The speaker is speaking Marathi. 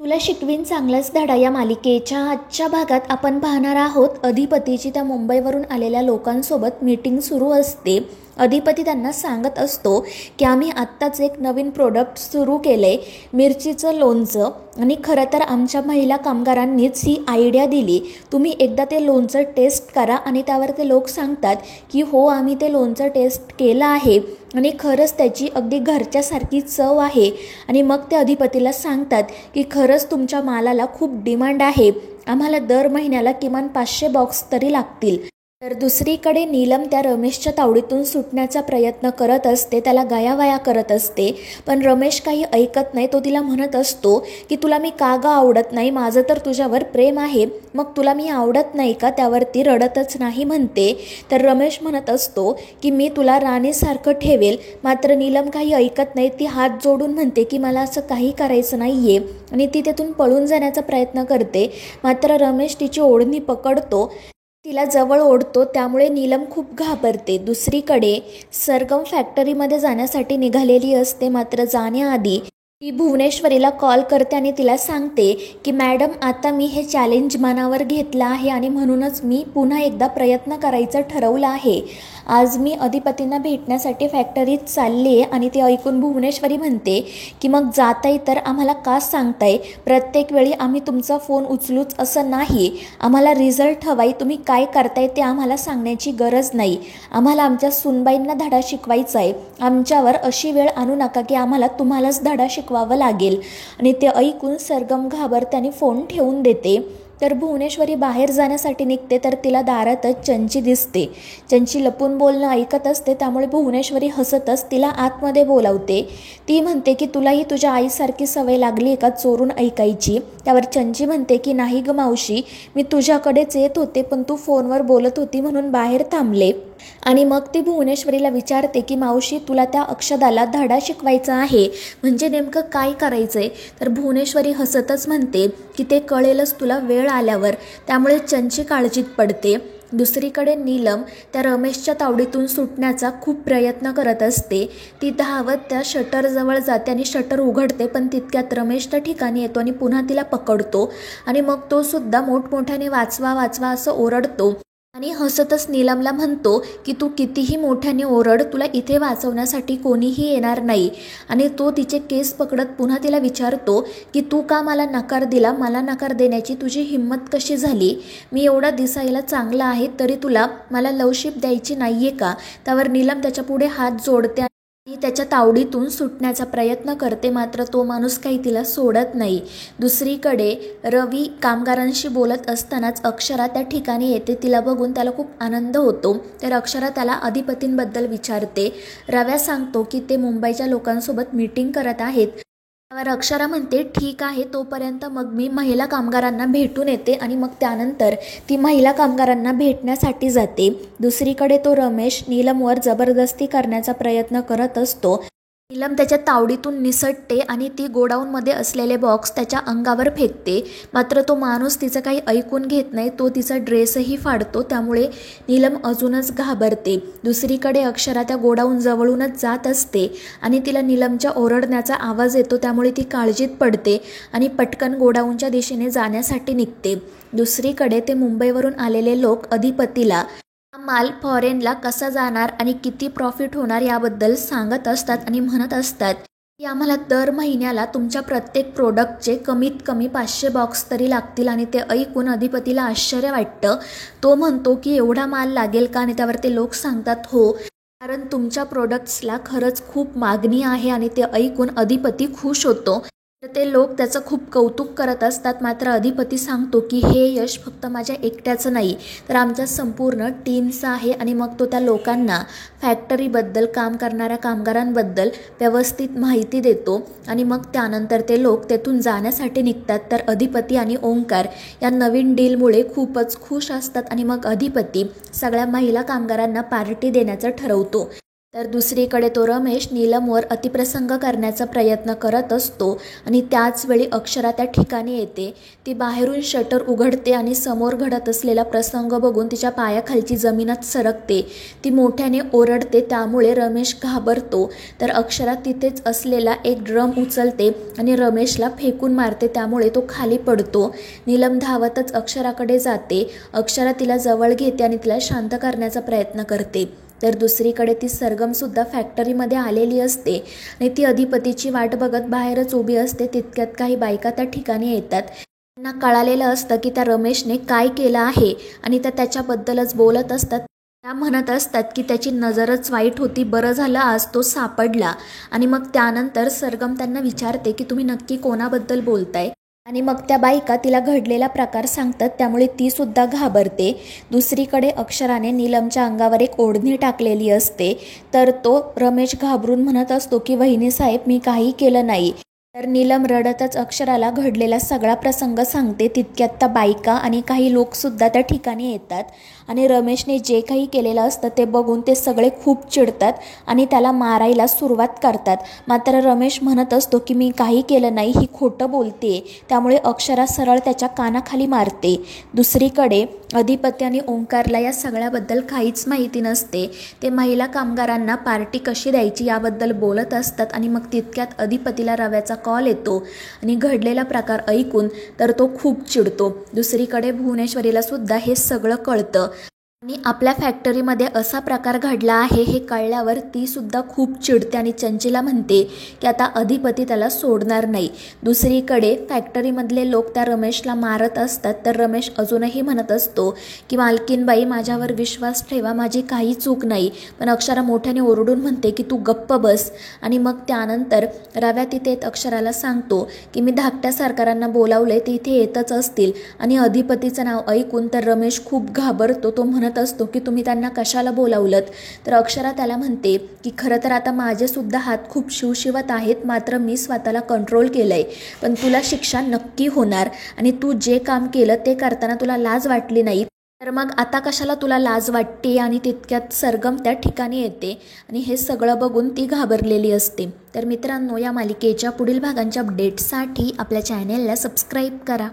तुला शिकवीन चांगलाच धडा या मालिकेच्या आजच्या भागात आपण पाहणार आहोत अधिपतीची त्या मुंबईवरून आलेल्या लोकांसोबत मीटिंग सुरू असते। अधिपती त्यांना सांगत असतो की आम्ही आत्ताच एक नवीन प्रोडक्ट सुरू केले मिरचीचं लोणचं आणि खरं तर आमच्या महिला कामगारांनीच ही आयडिया दिली। तुम्ही एकदा ते लोणचं टेस्ट करा आणि त्यावर ते लोक सांगतात की हो आम्ही ते लोणचं टेस्ट केलं आहे आणि खरंच त्याची अगदी घरच्यासारखी चव आहे आणि मग ते अधिपतीला सांगतात की खरंच तुमच्या मालाला खूप डिमांड आहे, आम्हाला दर महिन्याला किमान 500 बॉक्स तरी लागतील। तर दुसरीकडे नीलम त्या रमेशच्या तावडीतून सुटण्याचा प्रयत्न करत असते, त्याला गायावाया करत असते, पण रमेश काही ऐकत नाही। तो तिला म्हणत असतो की तुला मी का ग आवडत नाही, माझं तर तुझ्यावर प्रेम आहे, मग तुला मी आवडत नाही का? त्यावरती रडतच नाही म्हणते। तर रमेश म्हणत असतो की मी तुला राणीसारखं ठेवेल, मात्र नीलम काही ऐकत नाही। ती हात जोडून म्हणते की मला असं काही करायचं नाही आहे आणि ती तिथून पळून जाण्याचा प्रयत्न करते, मात्र रमेश तिची ओढणी पकडतो, तिला जवळ ओढतो, त्यामुळे नीलम खूप घाबरते। दुसरीकडे सरगम फॅक्टरीमध्ये जाण्यासाठी निघालेली असते, मात्र जाण्याआधी ती भुवनेश्वरीला कॉल करते आणि तिला सांगते की मॅडम आता मी हे चॅलेंज मनावर घेतलं आहे आणि म्हणूनच मी पुन्हा एकदा प्रयत्न करायचं ठरवलं आहे। आज मी अधिपतींना भेटण्यासाठी फॅक्टरीत चालली आहे आणि ते ऐकून भुवनेश्वरी म्हणते की मग जाताय तर आम्हाला का सांगताय, प्रत्येक वेळी आम्ही तुमचा फोन उचलूच असं नाही, आम्हाला रिझल्ट हवाय, तुम्ही काय करताय ते आम्हाला सांगण्याची गरज नाही, आम्हाला आमच्या सुनबाईंना धडा शिकवायचा आहे, आमच्यावर अशी वेळ आणू नका की आम्हाला तुम्हालाच धडा शिकवावं लागेल। आणि ते ऐकून सरगम घाबरते आणि फोन ठेवून देते। तर भुवनेश्वरी बाहेर जाण्यासाठी निघते तर तिला दारातच चंची दिसते। चंची लपून बोलणं ऐकत असते, त्यामुळे भुवनेश्वरी हसतच तिला आतमध्ये बोलावते। ती म्हणते की तुलाही तुझ्या आईसारखी सवय लागली का चोरून ऐकायची? त्यावर चंची म्हणते की नाही ग मावशी, मी तुझ्याकडेच येत होते पण तू फोनवर बोलत होती म्हणून बाहेर थांबले। आणि मग ती भुवनेश्वरीला विचारते की मावशी तुला त्या अक्षदाला धडा शिकवायचा आहे, म्हणजे नेमकं काय करायचंय? तर भुवनेश्वरी हसतच म्हणते की ते कळेलच तुला वेळ आल्यावर, त्यामुळे चंची काळजीत पडते। दुसरीकडे नीलम त्या रमेशच्या तावडीतून सुटण्याचा खूप प्रयत्न करत असते। ती धावत त्या शटरजवळ जाते आणि शटर उघडते, पण तितक्यात रमेश त्या ठिकाणी येतो आणि पुन्हा तिला पकडतो आणि मग तो सुद्धा मोठमोठ्याने वाचवा वाचवा असं ओरडतो आणि हसतच नीलमला म्हणतो की तू कितीही मोठ्याने ओरड, तुला इथे वाचवण्यासाठी कोणीही येणार नाही। आणि तो तिचे केस पकडत पुन्हा तिला विचारतो की तू का मला नकार दिला, मला नकार देण्याची तुझी हिंमत कशी झाली? मी एवढा दिसायला चांगला आहे तरी तुला मला लवशिप द्यायची नाहीये का? त्यावर नीलम त्याच्या पुढे हात जोडते आणि त्याच्या तावडीतून सुटण्याचा प्रयत्न करते, मात्र तो माणूस काही तिला सोडत नाही। दुसरीकडे रवी कामगारांशी बोलत असतानाच अक्षरा त्या ठिकाणी येते, तिला बघून त्याला खूप आनंद होतो। तर अक्षरा त्याला अधिपतींबद्दल विचारते। रव्या सांगतो की ते मुंबईच्या लोकांसोबत मीटिंग करत आहेत। त्यावर अक्षरा म्हणते ठीक आहे, तोपर्यंत मग मी महिला कामगारांना भेटून येते आणि मग त्यानंतर ती महिला कामगारांना भेटण्यासाठी जाते। दुसरीकडे तो रमेश नीलमवर जबरदस्ती करण्याचा प्रयत्न करत असतो। नीलम त्याच्या तावडीतून निसटते आणि ती गोडाऊनमध्ये असलेले बॉक्स त्याच्या अंगावर फेकते, मात्र तो माणूस तिचं काही ऐकून घेत नाही, तो तिचा ड्रेसही फाडतो, त्यामुळे नीलम अजूनच घाबरते। दुसरीकडे अक्षरा त्या गोडाऊन जवळूनच जात असते आणि तिला नीलमच्या ओरडण्याचा आवाज येतो, त्यामुळे ती काळजीत पडते आणि पटकन गोडाऊनच्या दिशेने जाण्यासाठी निघते। दुसरीकडे ते मुंबईवरून आलेले लोक अधिपतीला माल फॉरेनला कसा जाणार आणि किती प्रॉफिट होणार याबद्दल सांगत असतात आणि म्हणत असतात की आम्हाला दर महिन्याला तुमच्या प्रत्येक प्रोडक्टचे कमीत कमी 500 बॉक्स तरी लागतील। आणि ते ऐकून अधिपतीला आश्चर्य वाटतं, तो म्हणतो की एवढा माल लागेल का? आणि त्यावर ते लोक सांगतात हो, कारण तुमच्या प्रोडक्ट्सला खरंच खूप मागणी आहे। आणि ते ऐकून अधिपती खुश होतो, तर ते लोक त्याचं खूप कौतुक करत असतात, मात्र अधिपती सांगतो की हे यश फक्त माझ्या एकट्याचं नाही तर आमच्या संपूर्ण टीमचं आहे। आणि मग तो त्या लोकांना फॅक्टरीबद्दल, काम करणाऱ्या कामगारांबद्दल व्यवस्थित माहिती देतो आणि मग त्यानंतर ते लोक तेथून जाण्यासाठी निघतात। तर अधिपती आणि ओंकार या नवीन डीलमुळे खूपच खुश असतात आणि मग अधिपती सगळ्या महिला कामगारांना पार्टी देण्याचं ठरवतो। तर दुसरीकडे तो रमेश नीलमवर अतिप्रसंग करण्याचा प्रयत्न करत असतो आणि त्याच वेळी अक्षरा त्या ठिकाणी येते. ती बाहेरून शटर उघडते आणि समोर घडत असलेला प्रसंग बघून तिच्या पायाखालची जमीनच सरकते. ती मोठ्याने ओरडते, त्यामुळे रमेश घाबरतो. तर अक्षरा तिथेच असलेला एक ड्रम उचलते आणि रमेशला फेकून मारते, त्यामुळे तो खाली पडतो. नीलम धावतच अक्षराकडे जाते. अक्षरा तिला जवळ घेते आणि तिला शांत करण्याचा प्रयत्न करते. तर दुसरीकडे ती सरगमसुद्धा फॅक्टरीमध्ये आलेली असते आणि ती अधिपतीची वाट बघत बाहेरच उभी असते. तितक्यात काही बायका त्या ठिकाणी येतात. त्यांना कळालेलं असतं की त्या रमेशने काय केलं आहे आणि त्या त्याच्याबद्दलच बोलत असतात. त्या म्हणत असतात की त्याची नजरच वाईट होती, बरं झालं आज तो सापडला. आणि मग त्यानंतर सरगम त्यांना विचारते की तुम्ही नक्की कोणाबद्दल बोलताय. आणि मग त्या बायका तिला घडलेला प्रकार सांगतात, त्यामुळे ती सुद्धा घाबरते. दुसरीकडे अक्षराने नीलमच्या अंगावर एक ओढणी टाकलेली असते. तर तो रमेश घाबरून म्हणत असतो की वहिनी साहेब, मी काही केलं नाही. तर नीलम रडतच अक्षराला घडलेला सगळा प्रसंग सांगते. तितक्यात त्या बायका आणि काही लोकसुद्धा त्या ठिकाणी येतात आणि रमेशने जे काही केलेलं असतं ते बघून ते सगळे खूप चिडतात आणि त्याला मारायला सुरुवात करतात. मात्र रमेश म्हणत असतो की मी काही केलं नाही, ही खोटं बोलते. त्यामुळे अक्षरा सरळ त्याच्या कानाखाली मारते. दुसरीकडे अधिपती आणि ओंकारला या सगळ्याबद्दल काहीच माहिती नसते. ते महिला कामगारांना पार्टी कशी द्यायची याबद्दल बोलत असतात आणि मग तितक्यात अधिपतीला रव्याचा कॉल येतो आणि घडलेला प्रकार ऐकून तर तो खूप चिडतो. दुसरीकडे भुवनेश्वरीला सुद्धा हे सगळं कळतं आणि आपल्या फॅक्टरीमध्ये असा प्रकार घडला आहे हे कळल्यावर ती सुद्धा खूप चिडते आणि चंचीला म्हणते की आता अधिपती त्याला सोडणार नाही. दुसरीकडे फॅक्टरीमधले लोक त्या रमेशला मारत असतात. तर रमेश अजूनही म्हणत असतो की मालकीनबाई, माझ्यावर विश्वास ठेवा, माझी काही चूक नाही. पण अक्षरा मोठ्याने ओरडून म्हणते की तू गप्प बस. आणि मग त्यानंतर रव्या तिथे अक्षराला सांगतो की मी धाकट्या सरकारांना बोलावले, ते इथे येतच असतील. आणि अधिपतीचं नाव ऐकून तर रमेश खूप घाबरतो. तो म्हणत असतो की तुम्ही त्यांना कशाला बोलावलत. तर अक्षरा त्याला म्हणते की खरं तर आता माझे सुद्धा हात खूप शिवशिवत आहेत, मात्र मी स्वतःला कंट्रोल केलंय. पण तुला शिक्षा नक्की होणार आणि तू जे काम केलं ते करताना तुला लाज वाटली नाही, तर मग आता कशाला तुला लाज वाटते. आणि तितक्यात सरगम त्या ठिकाणी येते आणि हे सगळं बघून ती घाबरलेली असते. तर मित्रांनो, या मालिकेच्या पुढील भागांच्या अपडेट्ससाठी आपल्या चॅनेलला सबस्क्राईब करा.